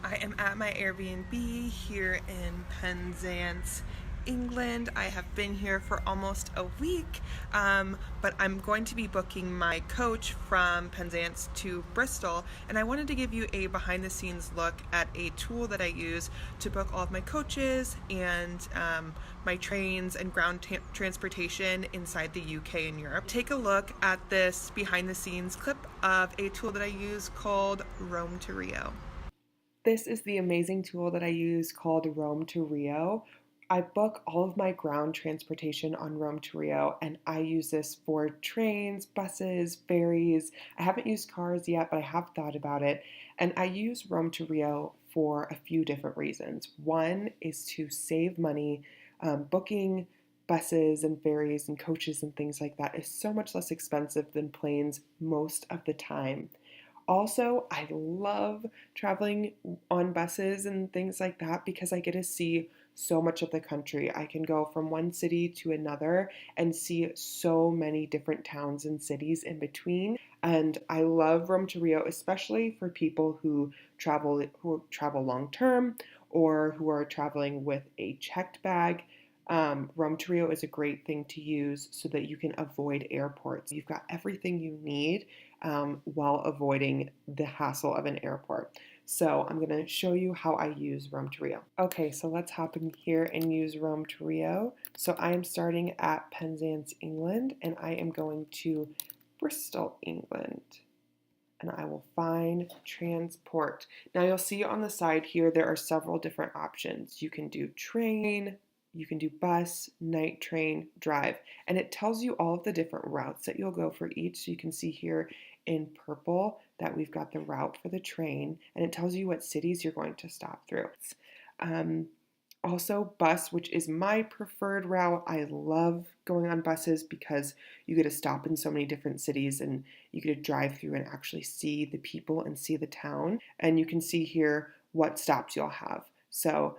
I am at my Airbnb here in Penzance, England. I have been here for almost a week, but I'm going to be booking my coach from Penzance to Bristol, and I wanted to give you a behind the scenes look at a tool that I use to book all of my coaches and my trains and ground transportation inside the UK and Europe. Take a look at this behind the scenes clip of a tool that I use called Rome2Rio. This is the amazing tool that I use called Rome2Rio. I book all of my ground transportation on Rome2Rio, and I use this for trains, buses, ferries. I haven't used cars yet, but I have thought about it. And I use Rome2Rio for a few different reasons. One is to save money. Booking buses and ferries and coaches and things like that is so much less expensive than planes most of the time. Also, I love traveling on buses and things like that because I get to see so much of the country. I can go from one city to another and see so many different towns and cities in between. And I love Rome2Rio, especially for people who travel long term or who are traveling with a checked bag. Rome2Rio is a great thing to use so that you can avoid airports. You've got everything you need while avoiding the hassle of an airport. So I'm going to show you how I use Rome2Rio. Okay, so let's hop in here and use Rome2Rio. So I am starting at Penzance, England, and I am going to Bristol, England. And I will find transport. Now you'll see on the side here there are several different options. You can do train, you can do bus, night train, drive, and it tells you all of the different routes that you'll go for each. So you can see here in purple that we've got the route for the train, and it tells you what cities you're going to stop through. Um, Also, bus, which is my preferred route. I love going on buses because you get to stop in so many different cities and you get to drive through and actually see the people and see the town. And you can see here what stops you'll have. So,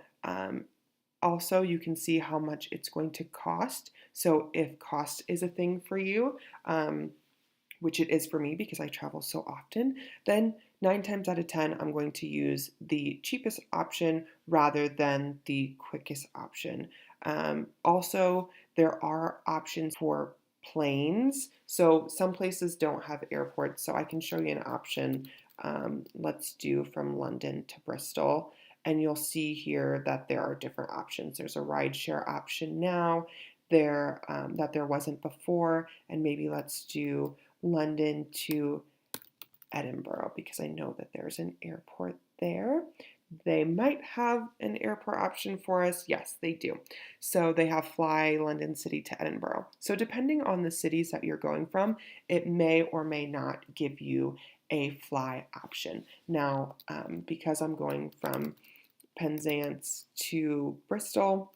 also, you can see how much it's going to cost. So, if cost is a thing for you, which it is for me because I travel so often, then 9 times out of 10, I'm going to use the cheapest option rather than the quickest option. Also, there are options for planes. So some places don't have airports, so I can show you an option. Let's do from London to Bristol. And you'll see here that there are different options. There's a rideshare option now that there wasn't before, and maybe let's do London to Edinburgh because I know that there's an airport there. They might have an airport option for us. Yes, they do. So they have Fly London City to Edinburgh. So depending on the cities that you're going from, it may or may not give you a fly option. Now, because I'm going from Penzance to Bristol,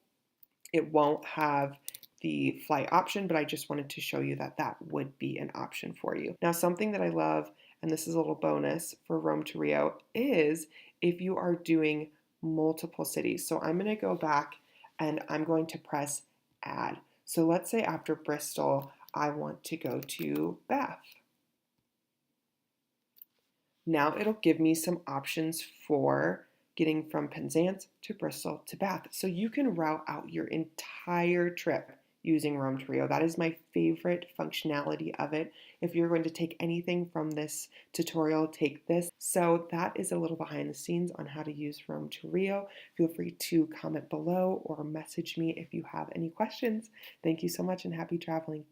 it won't have the flight option, but I just wanted to show you that that would be an option for you. Now, something that I love, and this is a little bonus for Rome2Rio, is if you are doing multiple cities. So I'm going to go back and I'm going to press add. So let's say after Bristol, I want to go to Bath. Now it'll give me some options for getting from Penzance to Bristol to Bath. So you can route out your entire trip using Rome2Rio. That is my favorite functionality of it. If you're going to take anything from this tutorial, take this. So that is a little behind the scenes on how to use Rome2Rio. Feel free to comment below or message me if you have any questions. Thank you so much and happy traveling.